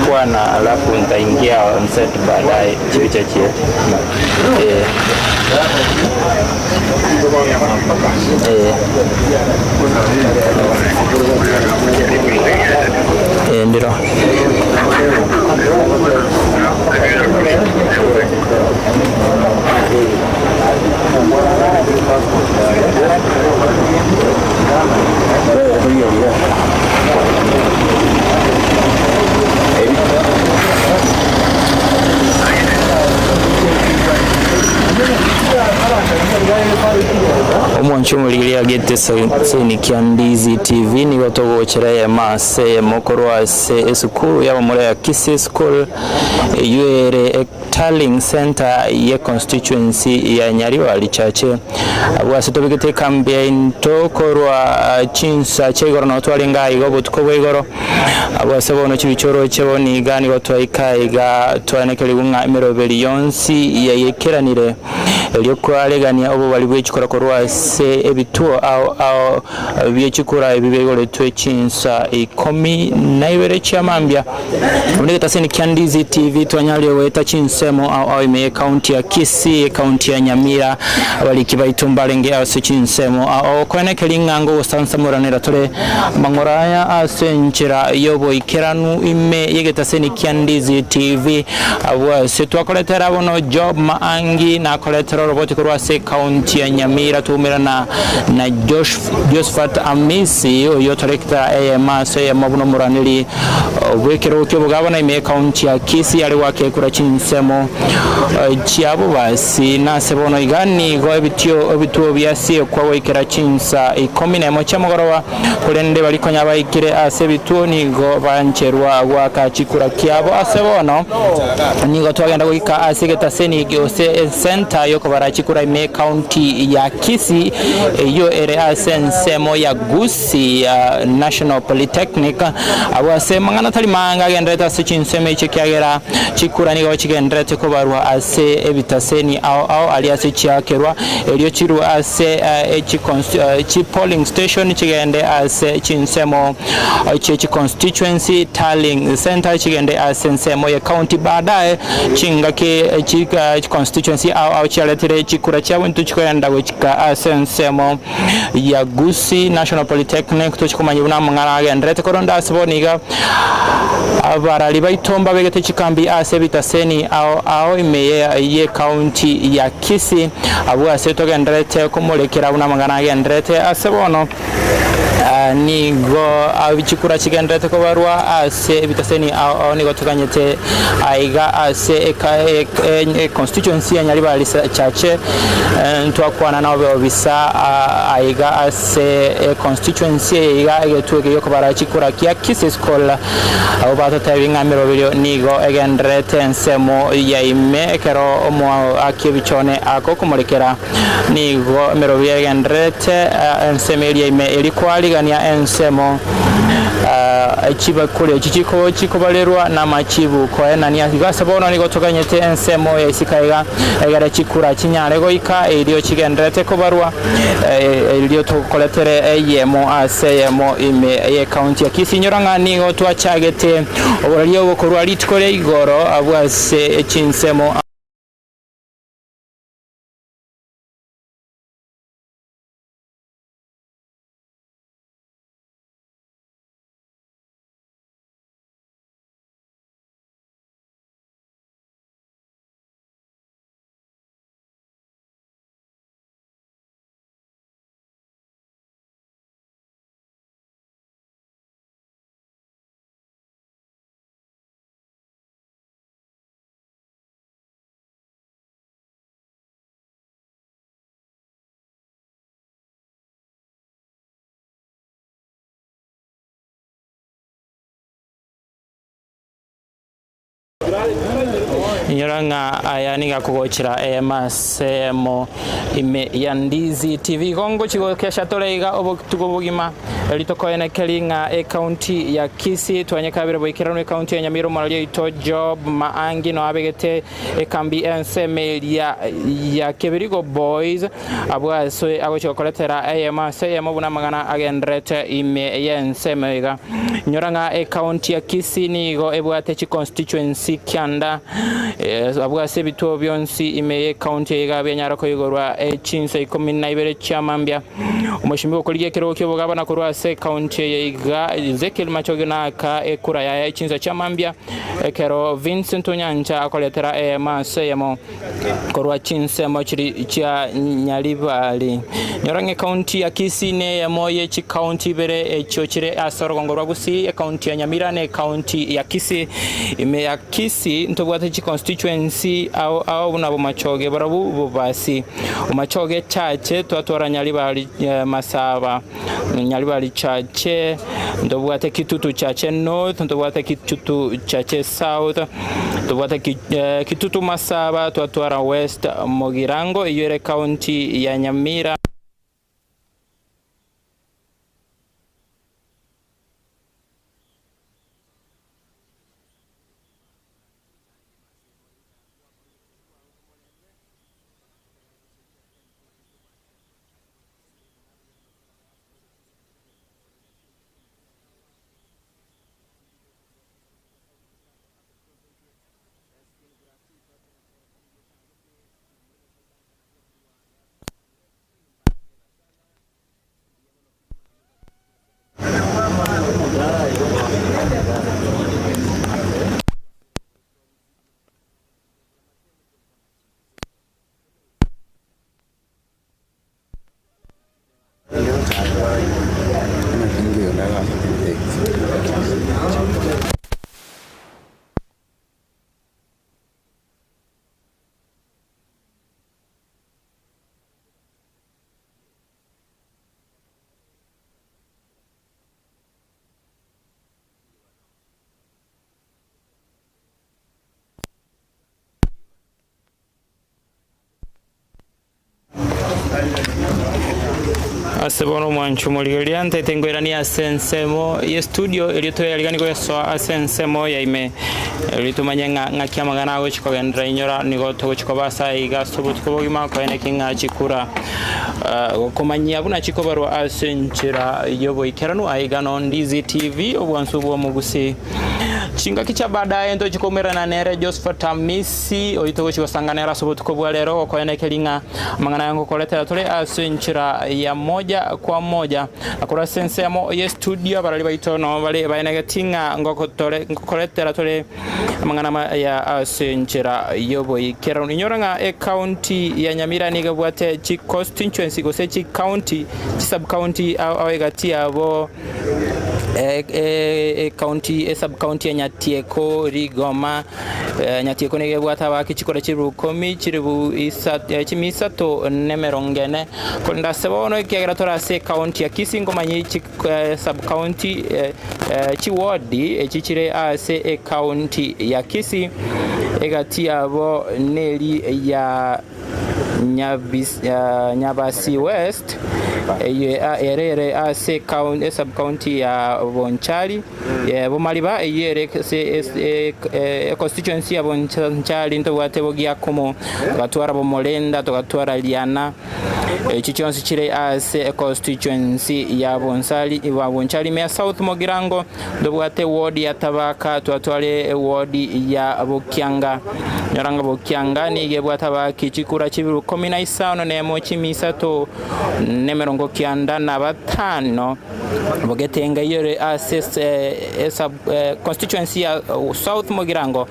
bwana, alafu nitaingia on set baadaye chivichachi. Ndilo omwanchumulira gete seni Kyandizi TV ni Obochori mase mokorwase esukuru yaba muri ya Kisii School yuere Tallying Center ye constituency ya Nyamira lichache abwasitobigete campaign tokorwa chinsa chegoro no twalinga igo tukobwegoro abwasabono chibichoro cheboni gani gotwaikaiga twanekeli bunga emerobeli yonsi yekeranire elyo kwalegania obo bali bwechikora korwase ebituo au byechikora ebibegole twechinsa 12 chamambya ndiketa seni Kyandizi TV twanyali weta chinsemo au ime county ya Kisii, county ya Nyamira abali kibaitumbalenge ase chinsemo au kwenekeli ngango sansamuranira tole mangoraya asenchira yobo ikeranu ime yegeta seni Kyandizi TV abwa setwakoletera bono job maangi na koletera roboti kurwase county ya Nyamira tumira na Josephat Amisi yo director AMS ya mabuno muranili wekero kyobugabana ime county ya Kisii ali wake kura chinsemo chiabo basi na sebono igani go ebituo byasi kwa wekera chinsa 11 chamugoroba kulende balikonya bayikire ase bituo nigo bancherwa gwaka chikura kyabo asebono nigo twagenda gwika asigeta seni gyose center yoko barachikura ime county ya Kisii yo ere asensemo ya Gusii National Polytechnic abwase mangana tali manga gendreta sichinsemo ichikyagera chikura nigo chigendrete ko barwa ase ebitaseni au aliase chiakerwa elyo chiru ase chi polling station chigende ase chinsemo chi constituency tallying center chigende ase nsemo ya county baadaye chingake chika constituency au chialetire chikura chawe ntuchikwenda wechika ase nsemo ya Gusii National Polytechnic tuchikomanya buna mangana gendrete koronda asiboniga abarali baitomba begete chikambi ase bitaseni au imeye ye county ya Kisii abwa seto gendrete kumulekera una mangana gendrete asebono nigo abichikura chigendrete ko barwa ase bitaseni au nigo tukanyete aiga ase constituency ya Nyamira chache ntwakwana nabo bisa aiga ase constituency aiga egetuke yoko barachikura kya Kisii School abo batotebinga mirobiro nigo egendrete nsemo ya ime kero omo akibichone ako kumulekera nigo mirobiro egendrete nsemo ya ime elikwaligania ensemo chiba kule chichiko balerwa na machibu ko enani asigasabono nigo tokanyete ensemo ya isikaiga egara chikura chinyare goika elio chigendrete ko barwa elio tokoletere yemo ase yemo ime ye county ya Kisii nyoranga nigo twachagete oboralio bokorwa litkole igoro abwase chinsemo Nyoranga ayani gakugochira emasemo ime yandizi TV gongo chigo kesha toleiga obutugo bugima litokoene kelinga county ya Kisii twanyekabire boikirano county ya Nyamira Counties ito job maangi no abegete ekambi enseme ya Kebirigo boys abwa so agocho koletera emasemo buna magana agendrete ime yensemega nyoranga county ya Kisii nigo ebwate chi constituency kyanda abwa sebito byonsi ime county ya Nyamira koyigorwa chinse 12 chamambya umushimbi okoliye kero kyobogaba na kurwa se county ya Ezekiel Machogena ka ekura ya chinse chamambya kero Vincent Onyanja akoletera masemo kurwa chinse mochiri cha Nyalibali nyorange county ya Kisii ne ya moye chi county bere chochire asorongorwa Gusii county ya Nyamira ne county ya Kisii ime ya Kisii ntobwate chi constituency au nabo machoge barabu bubasi umachoge chache twatora Nyalibali masaba Nyalibali chache ndobwate Kitutu chache north ndobwate Kitutu chache south ndobwate Kitutu masaba twatora west Mogirango iyere county ya Nyamira asebono mwanchu muligaliante tengoirani asensemo ye studio elito yaligani ko so asensemo ya ime elitumanya ngakia magana go chiko gendra inyora nigo to chiko basa iga subuti ko bogima ko ene kinga chikura komanya buna chiko baro asenchira yobo ikerano aiga no Ndizi TV obwansubo mu Gusii chinga kicha baadaye ndo chikomera na nere Joseph Tamisi oito chiko sanganera subuti ko bwalero ko ene kelinga mangana yango koletera tole asenchira ya moja kwa moja akora sensemo ye studio barali baitono bale baenegatinga ngokotole koletera tole mangana ya asenchira yobo ikero nyoranga county ya Nyamira niga bwate chi constituency go se chi county sub county au egatia abo county sub county ya Nyatieko Rigoma Nyatieko nige bwata bakichikora chiru komi chiru chimisato nemerongene konda sebono kiageratora se county ya Kisii ngomanyi chi sub county chi ward chichire se county ya Kisii egatia abo neli ya Nyabasi West erere ase county sub county ya Obochori bomaliba yere se constituency ya Obochori ndo watebogia komo batwara bomolenda to batwara liana chichonsi chire ase constituency ya Obochori me South Mogirango ndo bwate ward ya Tabaka twatwale ward ya Bokyanga nyoranga Bokyanga nige bwata kichikura chibiru 15 nemo chimisato nemerongo kyanda na batano bogetenga yore assess constituency ya South Mogirango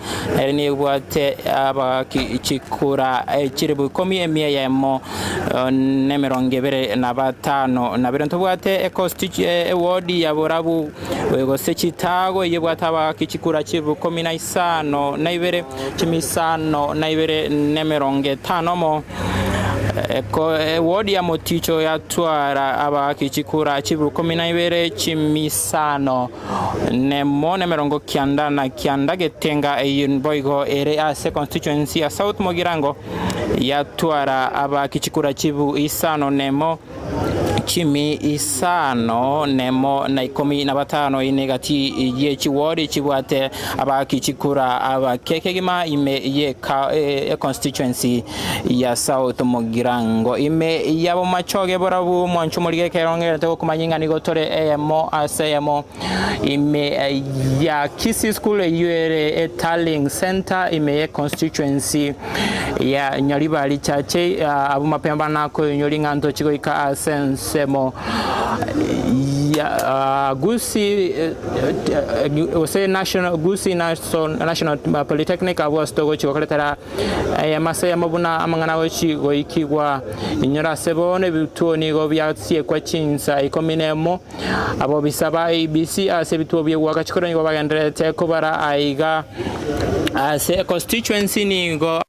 ni bwate abakichikura chiribu 10 yemo nemeronge bere na batano na bere ntobwate constituency ward ya Borabu wego sechitago yebwata abakichikura chibiru 15 na ibere chimisano na ibere nemeronge 5 mo wodi ya Moticho yatwara abakichikura chibu 12 chimisano nemone merongo kianda na kianda getenga boigo ere ase constituency ya South Mogirango yatwara abakichikura chibu isano nemo chimi isano nemo na 15 inegati ye chiwori chibwate abakichikura abakekegima ime ye constituency ya South Mogirango ime yabo machoge borabu mwanchumurige kerongere to kumanyinga nigotore emo asemo ime ya Kisii school yuere tallying center ime constituency ya Nyaribali chache abu mapemba nako nyolinga nto chiko ika asensemo ya Gusii Gusii National Polytechnic was to go to Okretara Masaya Mabuna amangana wachi goikigwa inyora sebone bitoni go byatsie kwa chinsa ikominemo abo bisaba ABC asebitwo bye wakachikora ngo bagandere tekobara aiga ase constituency ni go